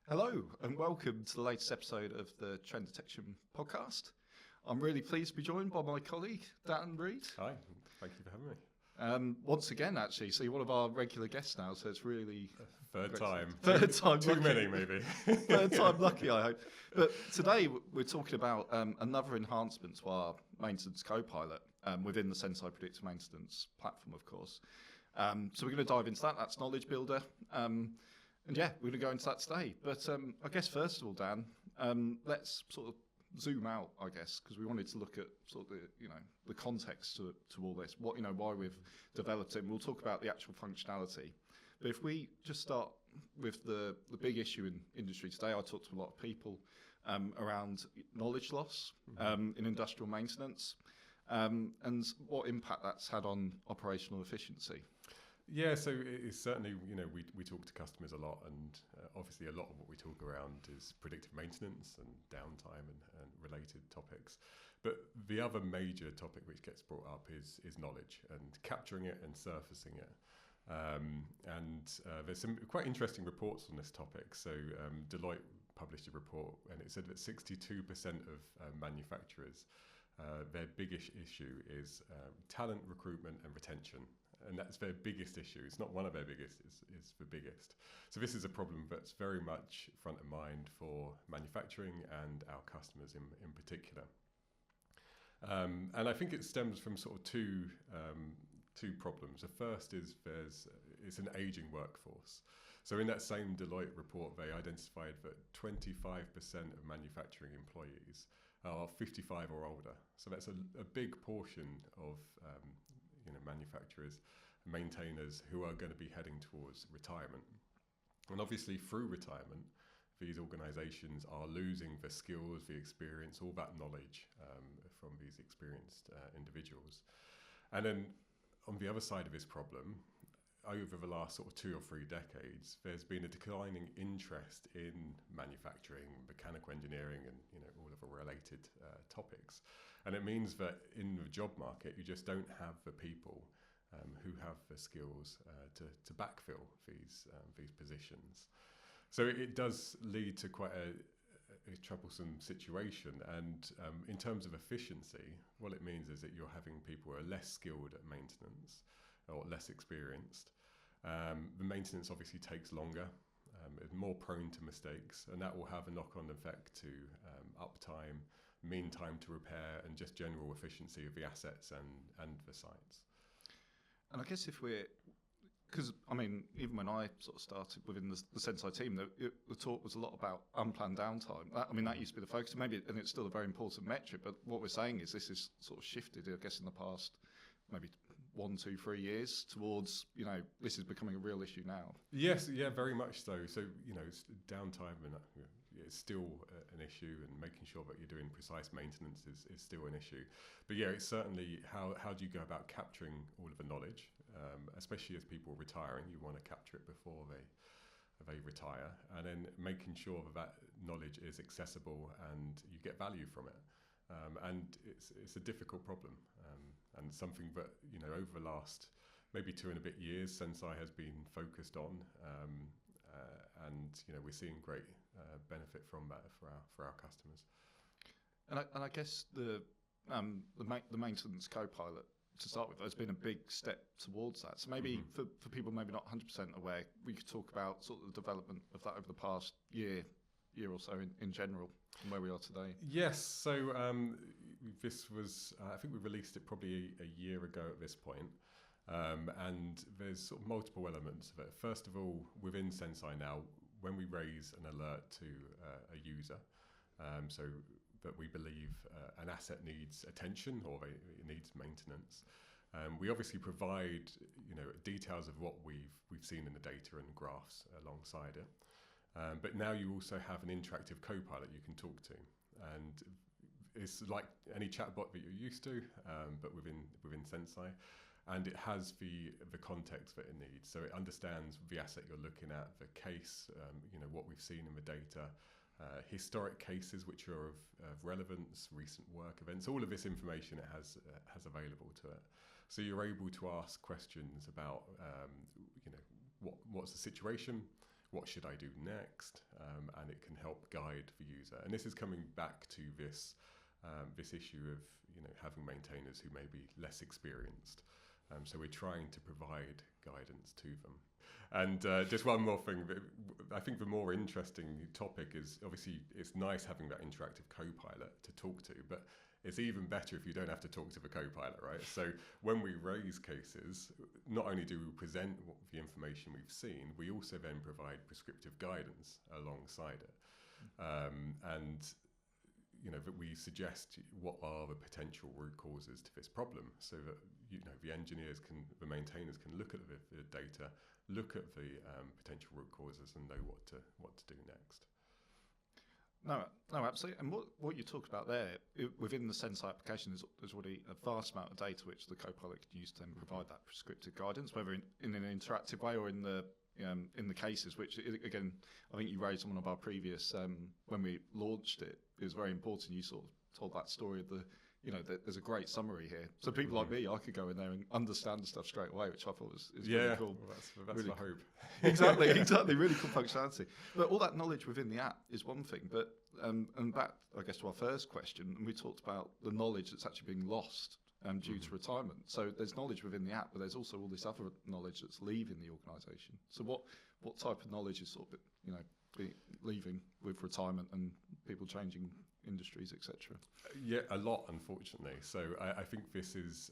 Hello and welcome to the latest episode of the Trend Detection podcast. I'm really pleased to be joined by my colleague, Dan Reid. Hi, thank you for having me. Once again, actually, so you're one of our regular guests now, so it's really... Third time. Third time Too lucky. many, maybe. Third time lucky, I hope. But today we're talking about another enhancement to our maintenance co-pilot within the Sensei Predictive Maintenance platform, of course. So we're going to dive into that. That's Knowledge Builder. And yeah, we're going to go into that today. But I guess first of all, Dan, let's sort of zoom out, I guess, because we wanted to look at sort of the context to all this, why we've developed it. And we'll talk about the actual functionality. But if we just start with the big issue in industry today, I talked to a lot of people around knowledge loss in industrial maintenance and what impact that's had on operational efficiency. Yeah, so it's certainly, we talk to customers a lot, and obviously a lot of what we talk around is predictive maintenance and downtime and related topics. But the other major topic which gets brought up is knowledge and capturing it and surfacing it. There's some quite interesting reports on this topic. So Deloitte published a report, and it said that 62% of manufacturers, their biggest issue is talent recruitment and retention. And that's their biggest issue. It's not one of their biggest, it's the biggest. So this is a problem that's very much front of mind for manufacturing and our customers in particular. And I think it stems from sort of two problems. The first is it's an aging workforce. So in that same Deloitte report, they identified that 25% of manufacturing employees are 55 or older. So that's a big portion of manufacturers, maintainers who are going to be heading towards retirement. And obviously through retirement, these organisations are losing the skills, the experience, all that knowledge from these experienced individuals. And then on the other side of this problem, over the last sort of 2 or 3 decades, there's been a declining interest in manufacturing, mechanical engineering, and all of the related topics. And it means that in the job market, you just don't have the people who have the skills to backfill these positions. So it does lead to quite a troublesome situation. And in terms of efficiency, what it means is that you're having people who are less skilled at maintenance or less experienced. The maintenance obviously takes longer, is more prone to mistakes, and that will have a knock-on effect to uptime, mean time to repair, and just general efficiency of the assets and the sites. And I guess because even when I sort of started within the Sensei team, the talk was a lot about unplanned downtime. That used to be the focus, and it's still a very important metric. But what we're saying is this is sort of shifted, I guess, in the past maybe 1, 2, 3 years towards, this is becoming a real issue now. Yes, yeah, very much so. So, it's downtime and it's still an issue, and making sure that you're doing precise maintenance is still an issue. But yeah, it's certainly how do you go about capturing all of the knowledge, especially as people are retiring. You want to capture it before they retire, and then making sure that knowledge is accessible and you get value from it. And it's a difficult problem, and something that over the last maybe 2 and a bit years, Sensei has been focused on, and we're seeing great benefit from that for our customers. And I guess the maintenance co-pilot, to start with, has been a big step towards that. So maybe for people maybe not 100% aware, we could talk about sort of the development of that over the past year or so in general, and where we are today. Yes, so this was, I think we released it probably a year ago at this point, and there's sort of multiple elements of it. First of all, within Sensei now, when we raise an alert to a user, so that we believe an asset needs attention or it needs maintenance, we obviously provide details of what we've seen in the data and graphs alongside it. But now you also have an interactive co-pilot you can talk to, and it's like any chatbot that you're used to, but within Sensei, and it has the context that it needs. So it understands the asset you're looking at, the case, what we've seen in the data, historic cases which are of relevance, recent work events. All of this information it has available to it. So you're able to ask questions about, what's the situation. what should I do next, and it can help guide the user. And this is coming back to this issue of having maintainers who may be less experienced. So we're trying to provide guidance to them. And just one more thing, I think the more interesting topic is, obviously it's nice having that interactive co-pilot to talk to, but it's even better if you don't have to talk to the co-pilot, right? So when we raise cases, not only do we present the information we've seen, we also then provide prescriptive guidance alongside it. And that we suggest what are the potential root causes to this problem, so that the engineers the maintainers can look at the data, look at the potential root causes, and know what to do next. No, absolutely. And what you talk about there, within the Sensei application, there's already a vast amount of data which the Copilot can use to then provide that prescriptive guidance, whether in an interactive way or in the cases, which again, I think you raised on one of our previous, when we launched it, it was very important. You sort of told that story of there's a great summary here. So people like me, I could go in there and understand the stuff straight away, which I thought is really cool. Well, that's really the hope. Exactly, really cool functionality. But all that knowledge within the app is one thing, but and back, I guess, to our first question, and we talked about the knowledge that's actually being lost due to retirement. So there's knowledge within the app, but there's also all this other knowledge that's leaving the organisation. So what type of knowledge is sort of leaving with retirement and people changing industries, etc.? Yeah, a lot, unfortunately. So I think this is,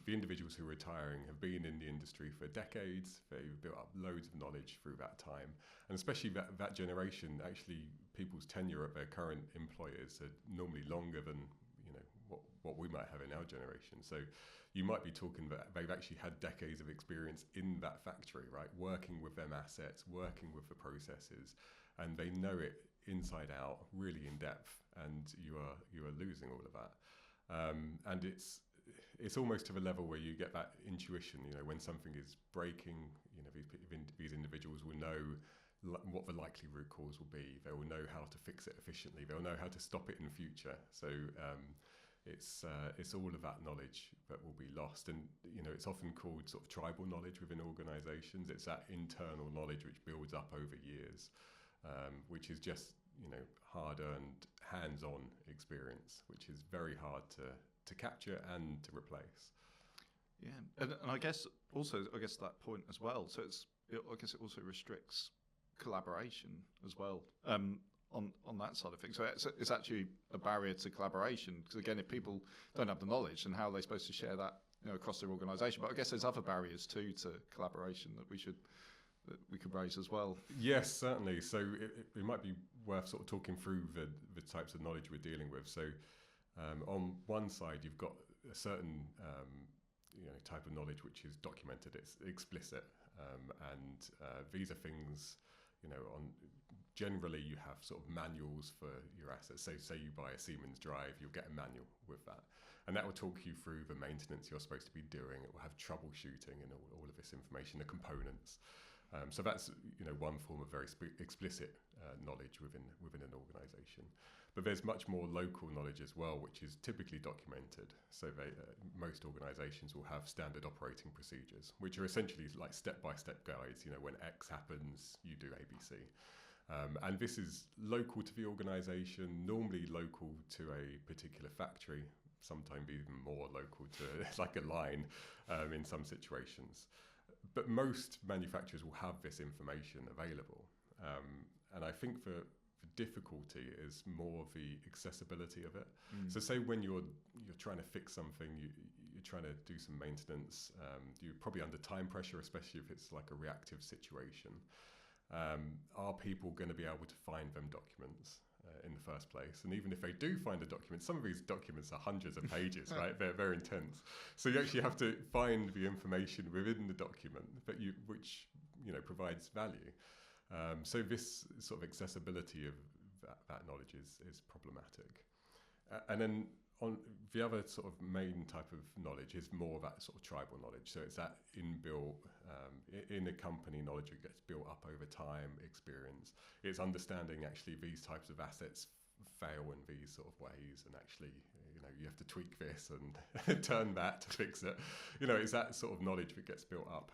the individuals who are retiring have been in the industry for decades. They've built up loads of knowledge through that time. And especially that generation, actually, people's tenure at their current employers are normally longer than what we might have in our generation. So you might be talking that they've actually had decades of experience in that factory, right? Working with them assets, working with the processes, and they know it inside out, really in depth, and you are losing all of that. And it's almost to the level where you get that intuition, when something is breaking, these individuals will know what the likely root cause will be. They will know how to fix it efficiently. They'll know how to stop it in future. So it's all of that knowledge that will be lost. And it's often called sort of tribal knowledge within organizations. It's that internal knowledge which builds up over years, which is just hard-earned hands-on experience, which is very hard to capture and to replace. Yeah, and I guess that point as well. So I guess it also restricts collaboration as well on that side of things. So it's actually a barrier to collaboration, because again, if people don't have the knowledge, then how are they supposed to share that across their organisation? But I guess there's other barriers too to collaboration that we could raise as well. Yes, certainly. So it might be worth sort of talking through the types of knowledge we're dealing with. So on one side, you've got a certain type of knowledge which is documented, it's explicit, and these are things, generally you have sort of manuals for your assets. So say you buy a Siemens drive, you'll get a manual with that. And that will talk you through the maintenance you're supposed to be doing. It will have troubleshooting and all of this information, the components. So that's one form of very explicit knowledge within an organisation. But there's much more local knowledge as well, which is typically documented. So most organisations will have standard operating procedures, which are essentially like step-by-step guides. When X happens, you do ABC. And this is local to the organisation, normally local to a particular factory, sometimes even more local to like a line in some situations. But most manufacturers will have this information available. And I think the difficulty is more the accessibility of it. So say when you're trying to fix something, you're trying to do some maintenance, you're probably under time pressure, especially if it's like a reactive situation. Are people going to be able to find them documents in the first place? And even if they do find a document, some of these documents are hundreds of pages, right? They're very intense. So you actually have to find the information within the document which provides value. So this sort of accessibility of that knowledge is problematic. And then on the other sort of main type of knowledge is more that sort of tribal knowledge. So it's that inbuilt in a company knowledge that gets built up over time, experience. It's understanding actually these types of assets fail in these sort of ways, and actually you have to tweak this and turn that to fix it. It's that sort of knowledge that gets built up.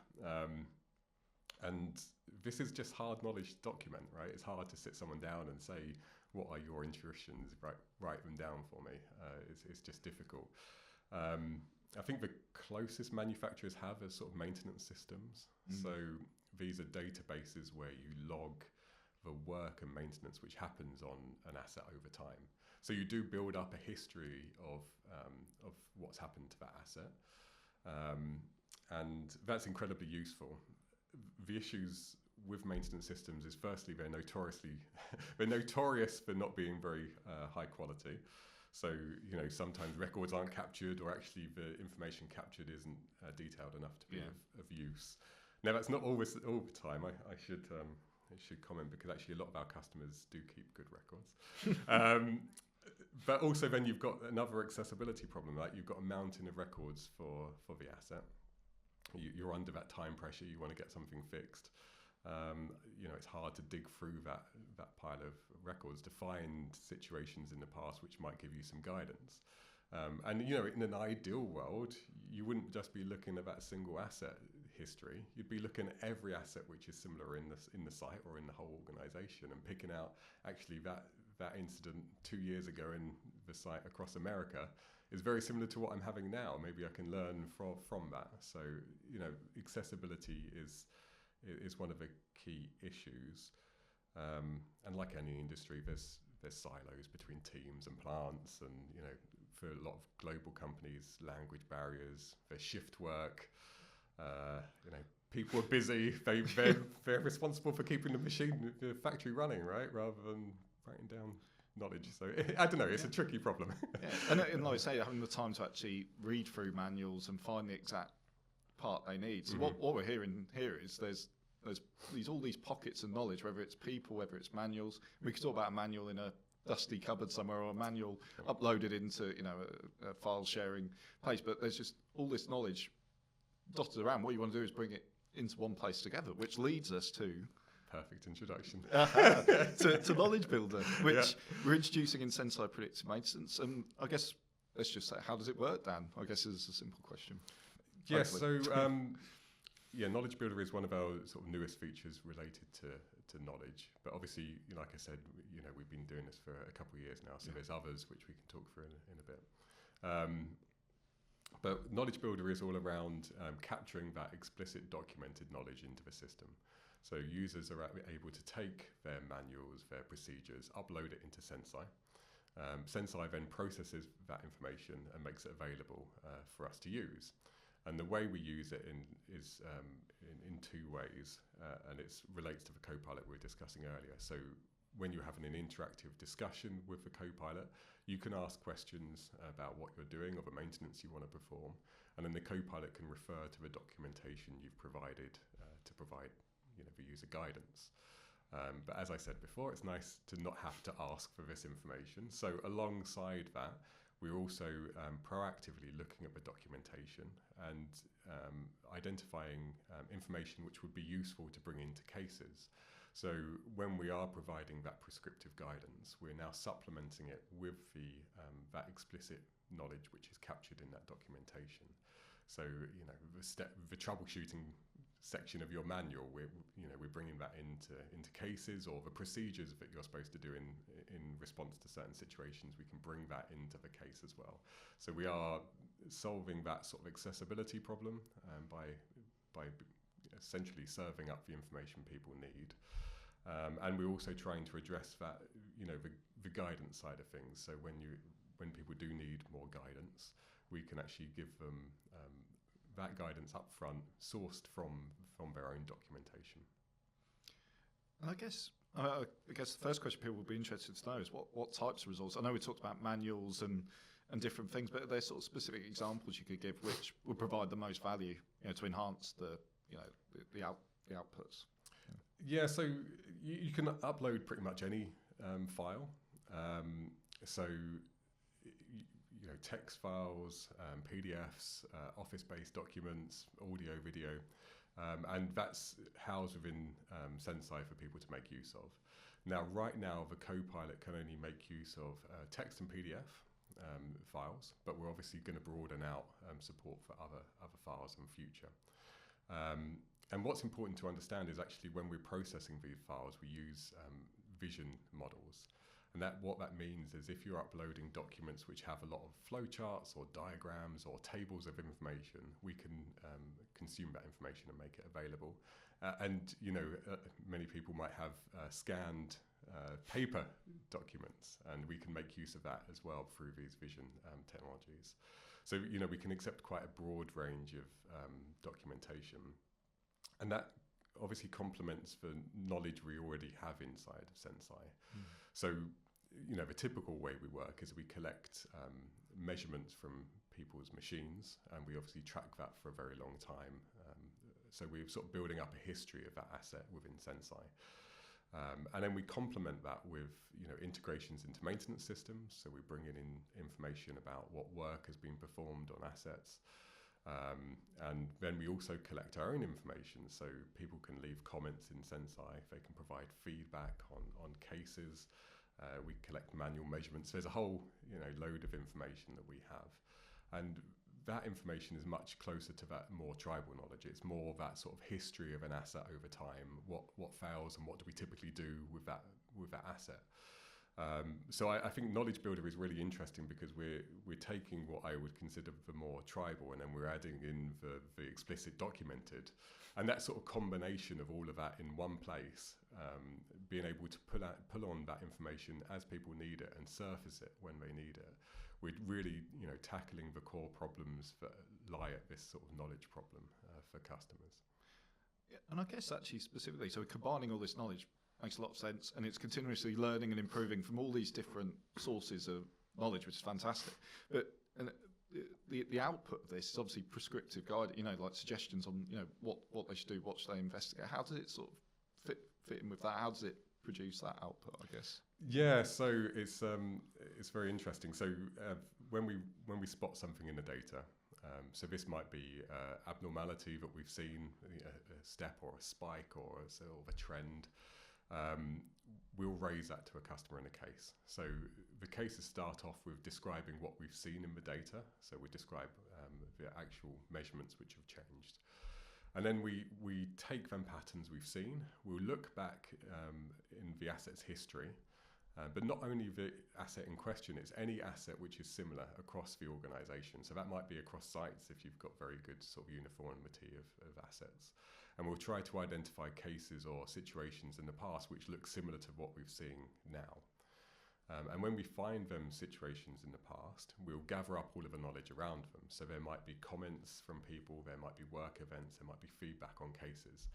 And this is just hard knowledge to document, right? It's hard to sit someone down and say, what are your intuitions? Write them down for me. It's just difficult. I think the closest manufacturers have are sort of maintenance systems. So these are databases where you log the work and maintenance which happens on an asset over time. So you do build up a history of what's happened to that asset. And that's incredibly useful. The issues with maintenance systems is, firstly, they're notorious for not being very high quality. So, sometimes records aren't captured, or actually the information captured isn't detailed enough to be of use. Now, that's not always all the time. I should comment, because actually a lot of our customers do keep good records. But also then you've got another accessibility problem, right? You've got a mountain of records for the asset. You're under that time pressure. You want to get something fixed. It's hard to dig through that pile of records to find situations in the past which might give you some guidance. And in an ideal world, you wouldn't just be looking at that single asset history. You'd be looking at every asset which is similar in the site or in the whole organization, and picking out actually that incident 2 years ago in the site across America is very similar to what I'm having now. Maybe I can learn from that. So, accessibility is one of the key issues. And like any industry, there's silos between teams and plants, and for a lot of global companies, language barriers, there's shift work. People are busy. They're responsible for keeping the factory running, right, rather than writing down knowledge. So I don't know. It's a tricky problem. And like I say, having the time to actually read through manuals and find the exact part they need. So what we're hearing here is there's all these pockets of knowledge, whether it's people, whether it's manuals. We could talk about a manual in a dusty cupboard somewhere, or a manual uploaded into a file sharing place. But there's just all this knowledge dotted around. What you want to do is bring it into one place together, which leads us to perfect introduction to Knowledge Builder, which we're introducing in Senseye Predictive Maintenance. And I guess let's just say, how does it work, Dan? I guess is a simple question. Yes. So Knowledge Builder is one of our sort of newest features related to knowledge. But obviously, like I said, we've been doing this for a couple of years now. So there's others which we can talk through in a bit. But Knowledge Builder is all around capturing that explicit documented knowledge into the system. So users are able to take their manuals, their procedures, upload it into Senseye. Senseye then processes that information and makes it available for us to use. And the way we use it is in two ways, and it relates to the Copilot we were discussing earlier. So when you're having an interactive discussion with the Copilot, you can ask questions about what you're doing or the maintenance you want to perform, and then the Copilot can refer to the documentation you've provided to provide the user guidance. But as I said before, it's nice to not have to ask for this information. So alongside that, we're also proactively looking at the documentation and identifying information which would be useful to bring into cases. So when we are providing that prescriptive guidance, we're now supplementing it with that explicit knowledge which is captured in that documentation. So the troubleshooting section of your manual, we're bringing that into cases, or the procedures that you're supposed to do in response to certain situations, we can bring that into the case as well. So we are solving that sort of accessibility problem by essentially serving up the information people need, and we're also trying to address that the guidance side of things. So when people do need more guidance, we can actually give them that guidance up front, sourced from their own documentation. I guess the first question people would be interested to know is what types of results. I know we talked about manuals and different things, but are there sort of specific examples you could give which would provide the most value to enhance the outputs? Yeah, so you can upload pretty much any file. So text files, PDFs, Office-based documents, audio, video, and that's housed within Senseye for people to make use of. Now, right now, the Copilot can only make use of text and PDF files, but we're obviously going to broaden out support for other files in future. And what's important to understand is actually when we're processing these files, we use vision models. And what that means is if you're uploading documents which have a lot of flowcharts or diagrams or tables of information, we can consume that information and make it available. Many people might have scanned paper documents, and we can make use of that as well through these vision technologies. So, we can accept quite a broad range of documentation. And that obviously complements the knowledge we already have inside of Sensei. So, the typical way we work is we collect measurements from people's machines, and we obviously track that for a very long time. So we're sort of building up a history of that asset within Sensei. And then we complement that with integrations into maintenance systems. So we bring in information about what work has been performed on assets. And then we also collect our own information, so people can leave comments in Sensei, they can provide feedback on cases. We collect manual measurements. There's a whole load of information that we have, and that information is much closer to that more tribal knowledge. It's more that sort of history of an asset over time. What fails and what do we typically do with that asset. So I think Knowledge Builder is really interesting because we're taking what I would consider the more tribal, and then we're adding in the explicit documented, and that sort of combination of all of that in one place, being able to pull on that information as people need it and surface it when they need it. We're really tackling the core problems that lie at this sort of knowledge problem for customers. Yeah, and I guess actually specifically, so combining all this knowledge makes a lot of sense, and it's continuously learning and improving from all these different sources of knowledge, which is fantastic. But the output of this is obviously prescriptive guide, like suggestions on what they should do, what should they investigate. How does it sort of fit in with that? How does it produce that output, I guess? Yeah, so it's very interesting. So when we spot something in the data, so this might be abnormality that we've seen, a step or a spike or a sort of a trend. We'll raise that to a customer in a case. So the cases start off with describing what we've seen in the data. So we describe the actual measurements which have changed. And then we take them patterns we've seen. We'll look back in the asset's history, but not only the asset in question, it's any asset which is similar across the organization. So that might be across sites if you've got very good sort of uniformity of assets. And we'll try to identify cases or situations in the past which look similar to what we've seen now. And when we find them situations in the past, we'll gather up all of the knowledge around them. So there might be comments from people, there might be work events, there might be feedback on cases.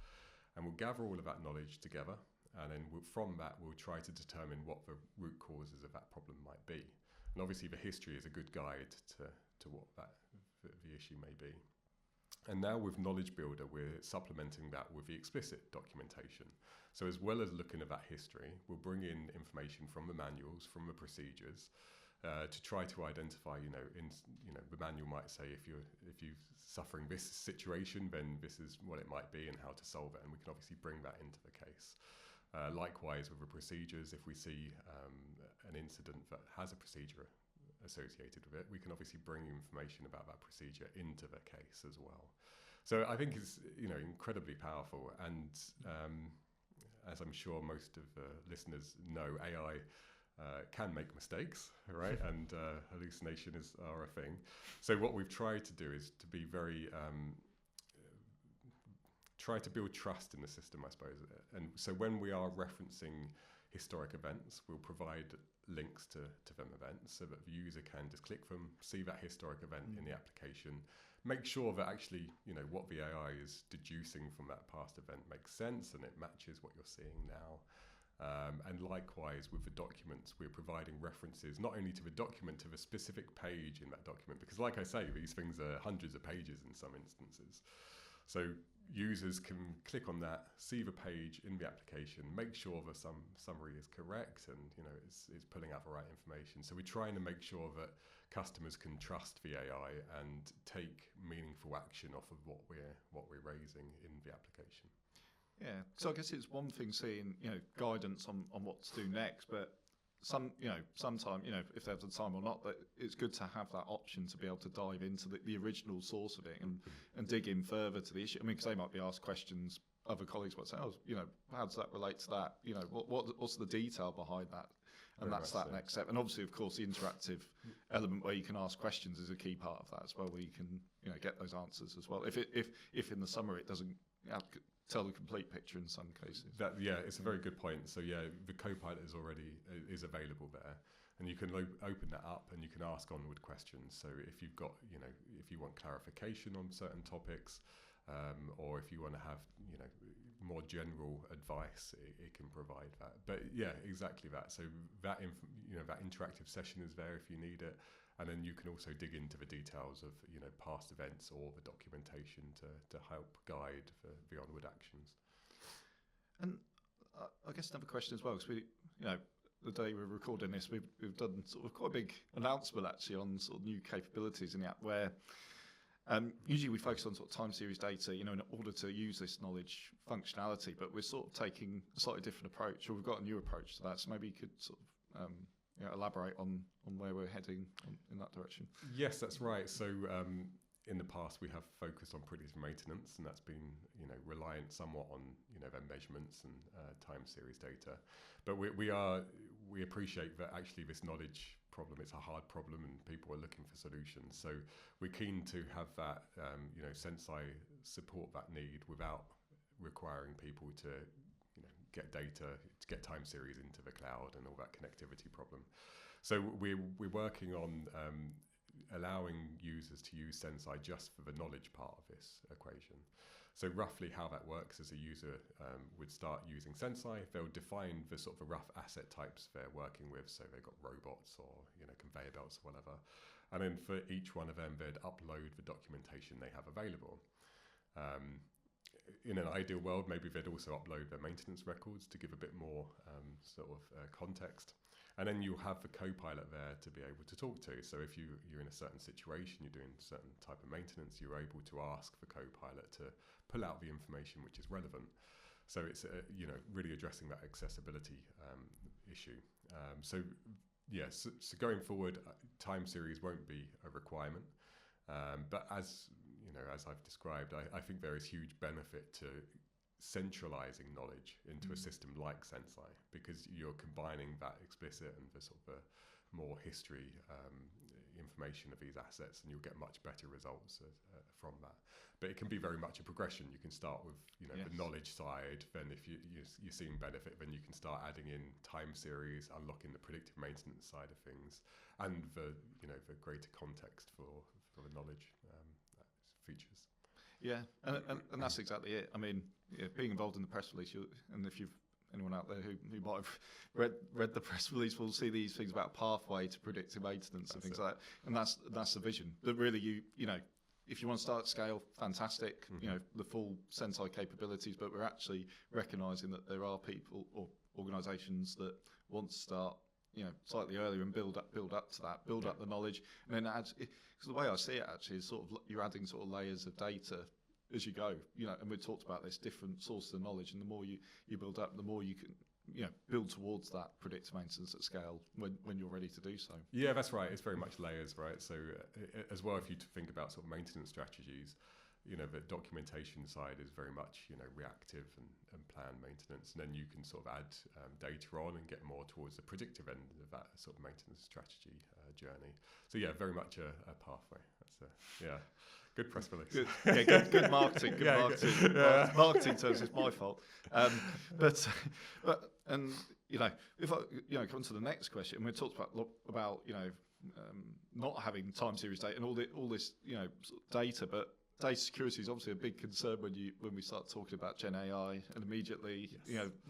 And we'll gather all of that knowledge together, and then from that we'll try to determine what the root causes of that problem might be. And obviously the history is a good guide to what the issue may be. And now with Knowledge Builder, we're supplementing that with the explicit documentation. So as well as looking at that history, we'll bring in information from the manuals, from the procedures, to try to identify, the manual might say if you're suffering this situation, then this is what it might be and how to solve it. And we can obviously bring that into the case. Likewise with the procedures, if we see an incident that has a procedure associated with it, we can obviously bring information about that procedure into the case as well. So I think it's incredibly powerful, and as I'm sure most of the listeners know, AI can make mistakes, right? And hallucinations are a thing. So what we've tried to do is to be very try to build trust in the system, I suppose. And so when we are referencing historic events, we'll provide links to them events so that the user can just click them, see that historic event in the application, make sure that actually what the AI is deducing from that past event makes sense and it matches what you're seeing now. And likewise with the documents, we're providing references not only to the document, to the specific page in that document, because like I say, these things are hundreds of pages in some instances. So users can click on that, see the page in the application, make sure the summary is correct, and it's pulling out the right information. So we're trying to make sure that customers can trust the AI and take meaningful action off of what we're raising in the application. Yeah. So I guess it's one thing seeing guidance on what to do next, but sometime, if they have the time or not, that it's good to have that option to be able to dive into the original source of it and dig in further to the issue. I mean, because they might be asked questions, other colleagues might say, how does that relate to that? What's the detail behind that? And that's that next step. And obviously, of course, the interactive element where you can ask questions is a key part of that as well, where you can get those answers as well. If in the summary it doesn't tell the complete picture in some cases. It's a very good point. So the Copilot is available there, and you can open that up and you can ask onward questions. So if you've got if you want clarification on certain topics, or if you want to have more general advice, it can provide that. But exactly that. So that that interactive session is there if you need it, and then you can also dig into the details of past events or the documentation to help guide the onward actions. And I guess another question as well, because we the day we're recording this, we've done sort of quite a big announcement actually on sort of new capabilities in the app where. Usually we focus on sort of time series data, in order to use this knowledge functionality, but we're sort of taking a slightly different approach, or we've got a new approach to that. So maybe you could sort of elaborate on where we're heading in that direction. Yes, that's right. So in the past we have focused on predictive maintenance, and that's been reliant somewhat on their measurements and time series data. But we appreciate that actually this knowledge problem, it's a hard problem and people are looking for solutions. So we're keen to have that, Sensei support that need without requiring people to, get data, to get time series into the cloud and all that connectivity problem. So we're working on allowing users to use Sensei just for the knowledge part of this equation. So roughly how that works is a user would start using Sensei. They'll define the sort of the rough asset types they're working with. So they've got robots or conveyor belts or whatever. And then for each one of them, they'd upload the documentation they have available. In an ideal world, maybe they'd also upload their maintenance records to give a bit more context. And then you'll have the Copilot there to be able to talk to. So if you're in a certain situation, you're doing a certain type of maintenance, you're able to ask the Copilot to pull out the information which is relevant. So it's really addressing that accessibility issue. So going forward, time series won't be a requirement. But as I've described, I think there is huge benefit to centralizing knowledge into a system like Sensei, because you're combining that explicit and the sort of more history information of these assets, and you'll get much better results from that. But it can be very much a progression. You can start with the knowledge side, then if you're seeing benefit, then you can start adding in time series, unlocking the predictive maintenance side of things, and the greater context for the knowledge features. Yeah, and that's exactly it. I mean, being involved in the press release, and if you've anyone out there who might have read the press release will see these things about pathway to predictive maintenance and things like that. And that's the vision. That really if you want to start at scale, fantastic. The full Sensei capabilities, but we're actually recognising that there are people or organisations that want to start slightly earlier and build up to that, build up the knowledge, and then add. Because the way I see it actually is sort of you're adding sort of layers of data as you go, and we talked about this different sources of knowledge, and the more you build up, the more you can build towards that predictive maintenance at scale when you're ready to do so. Yeah, that's right. It's very much layers, right? So as well, if you think about sort of maintenance strategies, the documentation side is very much reactive and planned maintenance, and then you can sort of add data on and get more towards the predictive end of that sort of maintenance strategy journey. So very much a pathway. That's good press release. Good marketing. Good marketing. Yeah. Marketing terms is my fault. But if I come to the next question, we talked about not having time series data and all this sort of data, but data security is obviously a big concern when we start talking about Gen AI, and immediately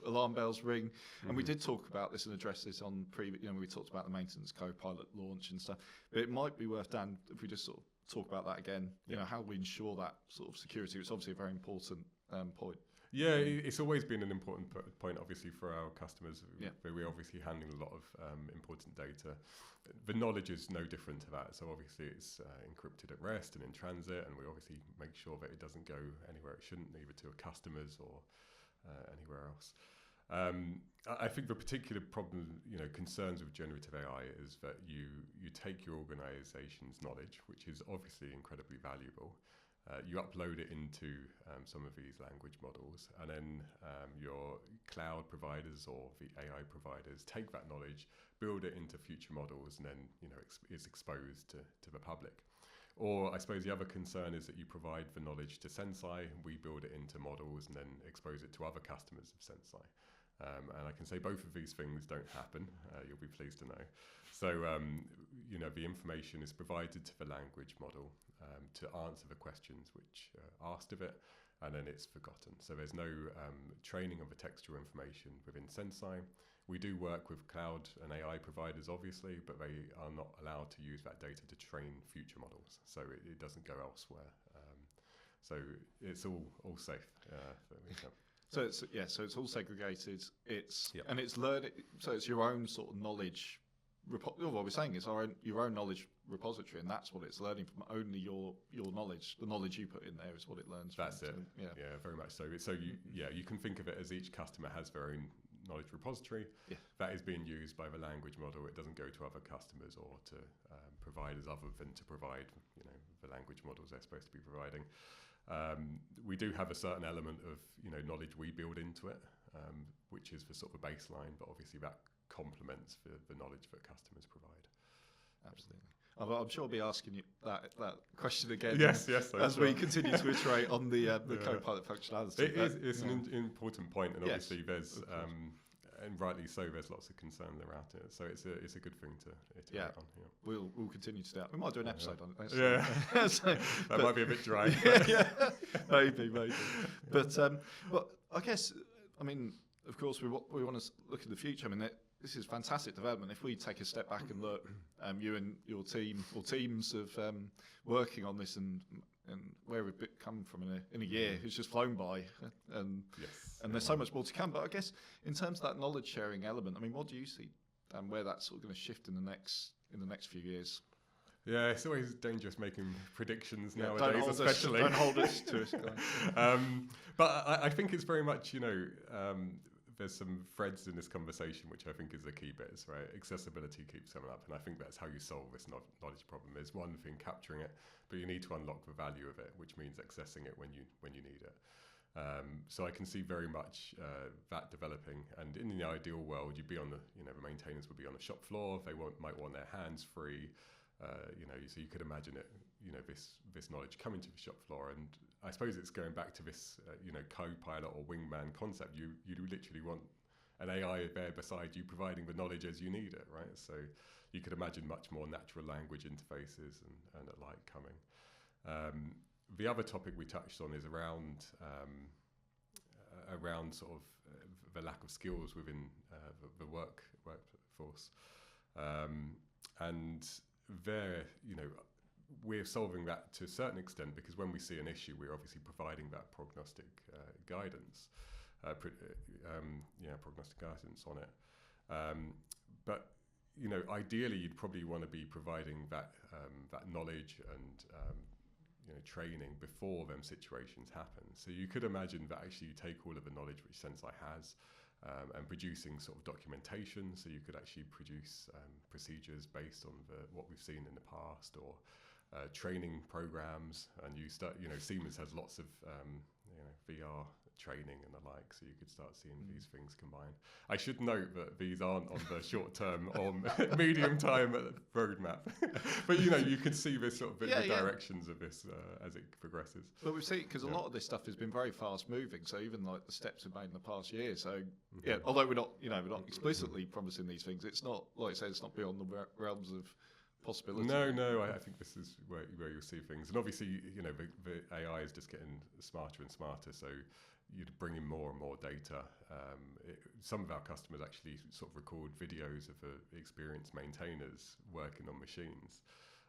alarm bells ring. And we did talk about this and address this on previous. We talked about the maintenance Copilot launch and stuff. But it might be worth, Dan, if we just sort of talk about that again. How we ensure that sort of security. It's obviously a very important point. Yeah, it's always been an important point, obviously, for our customers. Yeah. We're obviously handling a lot of important data. The knowledge is no different to that. So obviously it's encrypted at rest and in transit, and we obviously make sure that it doesn't go anywhere it shouldn't, either to our customers or anywhere else. I think the particular problem, concerns with generative AI is that you take your organization's knowledge, which is obviously incredibly valuable, you upload it into some of these language models, and then your cloud providers or the AI providers take that knowledge, build it into future models, and then it's exposed to the public. Or I suppose the other concern is that you provide the knowledge to Sensei, we build it into models and then expose it to other customers of Sensei. And I can say both of these things don't happen, you'll be pleased to know. So, the information is provided to the language model to answer the questions which are asked of it, and then it's forgotten. So there's no training of the textual information within Sensei. We do work with cloud and AI providers, obviously, but they are not allowed to use that data to train future models. So it doesn't go elsewhere. So it's all safe. So it's all segregated. And it's learning. So it's your own sort of knowledge. What we're saying is your own knowledge repository, and that's what it's learning from. Only your knowledge, the knowledge you put in there, is what it learns. That's from. it. So, yeah, very much so. So you can think of it as each customer has their own knowledge repository that is being used by the language model. It doesn't go to other customers or to providers other than to provide the language models they're supposed to be providing. We do have a certain element of knowledge we build into it, which is the sort of baseline, but obviously that complements the knowledge that customers provide. Absolutely. I'm sure I'll be asking you that question again. Yes. As we continue to iterate on the Copilot functionality. It's an important point, and obviously there's, and rightly so, there's lots of concern around it. So it's a good thing to iterate on. Yeah. We'll continue to do that. We might do an episode on it. Yeah. That might be a bit dry. Maybe. But I guess, of course, we want to look at the future. This is fantastic development. If we take a step back and look, you and your team or teams of working on this and where we've come from in a year, it's just flown by, and there's so much more to come. But I guess in terms of that knowledge sharing element, what do you see where that's sort of going to shift in the next few years? Yeah, it's always dangerous making predictions nowadays, especially. Don't hold us to us, guys. But I think it's very much, there's some threads in this conversation which I think is the key bits, right? Accessibility keeps coming up, and I think that's how you solve this knowledge problem. There's one thing capturing it, but you need to unlock the value of it, which means accessing it when you need it. So I can see very much that developing, and in the ideal world, you'd be on the maintainers would be on the shop floor. They might want their hands free. So you could imagine it, this knowledge coming to the shop floor, and I suppose it's going back to this, co-pilot or wingman concept. You literally want an AI there beside you, providing the knowledge as you need it, right? So you could imagine much more natural language interfaces and the like coming. The other topic we touched on is around sort of the lack of skills within the workforce, and there, we're solving that to a certain extent, because when we see an issue, we're obviously providing that prognostic guidance, prognostic guidance on it. But ideally, you'd probably want to be providing that knowledge and training before them situations happen. So you could imagine that actually you take all of the knowledge which Sensei has, and producing sort of documentation, so you could actually produce procedures based on what we've seen in the past, or training programs, and you start, Siemens has lots of VR training and the like, so you could start seeing these things combined. I should note that these aren't on the short term or medium time roadmap, but you can see this sort of the directions of this as it progresses. But we've seen, because a lot of this stuff has been very fast moving, so even like the steps we've made in the past year. So although we're not explicitly promising these things, it's not, like I said, it's not beyond the realms of possibility. No, I think this is where you'll see things, and obviously the AI is just getting smarter and smarter, so you'd bring in more and more data. Some of our customers actually sort of record videos of experienced maintainers working on machines,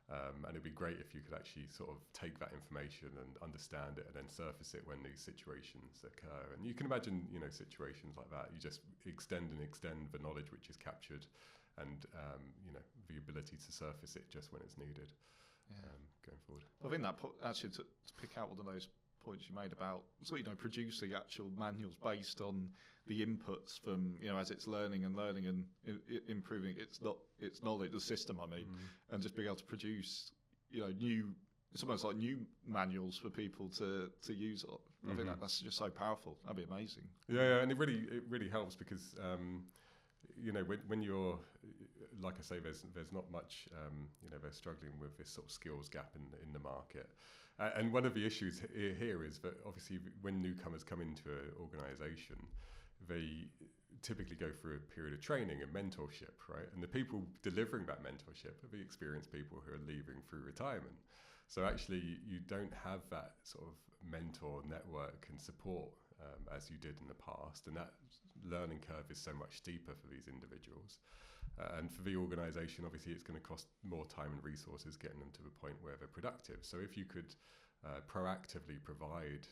and it'd be great if you could actually sort of take that information and understand it and then surface it when these situations occur. And you can imagine situations like that. You just extend the knowledge which is captured, and the ability to surface it just when it's needed. Going forward. I think that actually to pick out one of those points you made about producing actual manuals based on the inputs from as it's learning and improving its knowledge, the system, and just being able to produce new. It's almost like new manuals for people to use. I think that's just so powerful. That'd be amazing. Yeah, and it really helps because when you're, like I say, there's not much. They're struggling with this sort of skills gap in the market. And one of the issues here is that obviously when newcomers come into an organisation, they typically go through a period of training and mentorship, right? And the people delivering that mentorship are the experienced people who are leaving through retirement. So actually you don't have that sort of mentor network and support as you did in the past. And that learning curve is so much steeper for these individuals. And for the organisation, obviously, it's going to cost more time and resources getting them to the point where they're productive. So if you could proactively provide,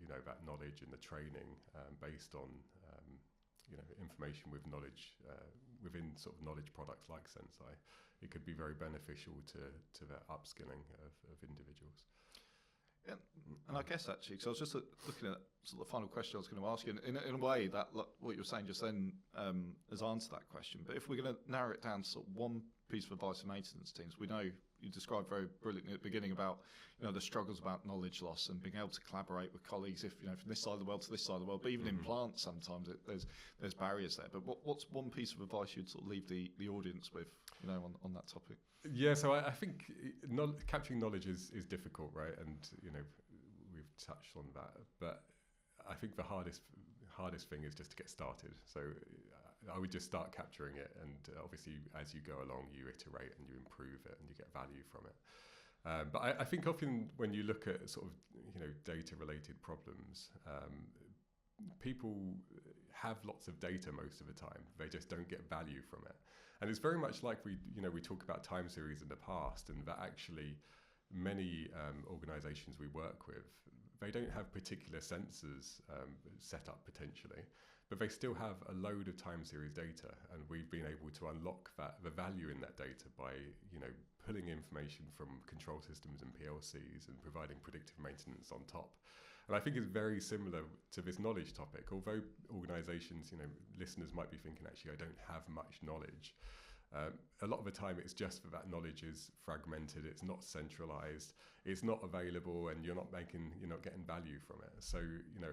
that knowledge and the training based on, information with knowledge within sort of knowledge products like Sensei, it could be very beneficial to the upskilling of individuals. Yeah, and I guess actually, because I was just looking at sort of the final question I was going to ask you, in a way that what you were saying just then has answered that question. But if we're going to narrow it down to sort of one piece of advice for maintenance teams, we know you described very brilliantly at the beginning about the struggles about knowledge loss and being able to collaborate with colleagues from this side of the world to this side of the world. But even in plants, sometimes there's barriers there. But what's one piece of advice you'd sort of leave the audience with on that topic? Yeah, so I think capturing knowledge is difficult, right? And we've touched on that, but I think the hardest thing is just to get started. So I would just start capturing it, and obviously as you go along, you iterate and you improve it, and you get value from it. But I think often when you look at sort of data-related problems, people have lots of data most of the time. They just don't get value from it. And it's very much like we talk about time series in the past, and that actually many organisations we work with, they don't have particular sensors set up potentially, but they still have a load of time series data, and we've been able to unlock the value in that data by pulling information from control systems and PLCs and providing predictive maintenance on top. And I think it's very similar to this knowledge topic. Although organisations, listeners might be thinking, actually, I don't have much knowledge. A lot of the time it's just that knowledge is fragmented, it's not centralised, it's not available, and you're not getting value from it. So,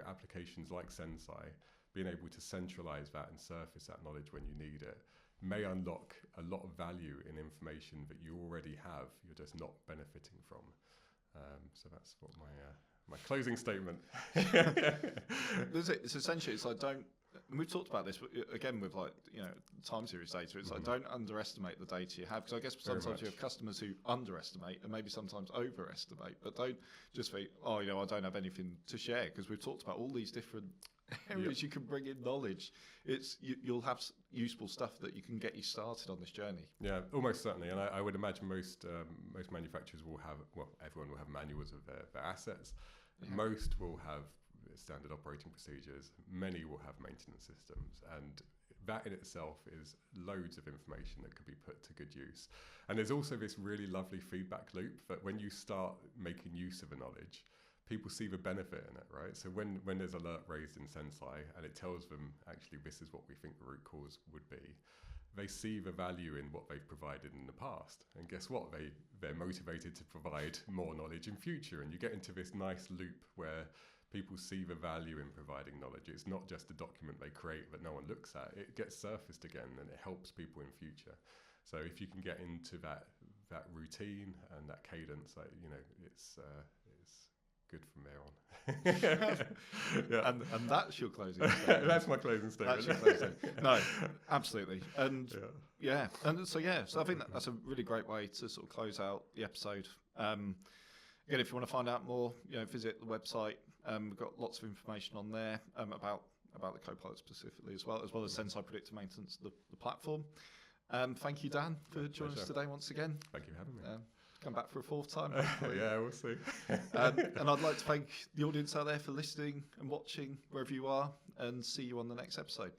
applications like Sensei, being able to centralise that and surface that knowledge when you need it, may unlock a lot of value in information that you already have, you're just not benefiting from. So that's what my closing statement. It's essentially, it's like and we've talked about this, but again with time series data, it's like don't underestimate the data you have, because I guess sometimes you have customers who underestimate and maybe sometimes overestimate, but don't just think, I don't have anything to share, because we've talked about all these different areas you can bring in knowledge. You'll have useful stuff that you can get you started on this journey. Yeah, almost certainly. And I would imagine most manufacturers will have, everyone will have manuals of their assets. Yeah. Most will have standard operating procedures. Many will have maintenance systems, and that in itself is loads of information that could be put to good use. And there's also this really lovely feedback loop that when you start making use of the knowledge, people see the benefit in it, right? So when there's alert raised in Sensei and it tells them, actually, this is what we think the root cause would be, they see the value in what they've provided in the past. And guess what? They're motivated to provide more knowledge in future. And you get into this nice loop where people see the value in providing knowledge. It's not just a document they create that no one looks at. It gets surfaced again, and it helps people in future. So if you can get into that routine and that cadence, it's good from there on. Yeah. And that's your closing statement. That's my closing statement. That's your closing statement. No, absolutely. And so I think that's a really great way to sort of close out the episode. Again, if you want to find out more, visit the website. We've got lots of information on there about the Copilot specifically, as well as Sensei Predictive Maintenance, the platform. Thank you, Dan, for joining us today once again. Thank you for having me. Come back for a fourth time. Yeah, we'll see. And I'd like to thank the audience out there for listening and watching wherever you are, and see you on the next episode.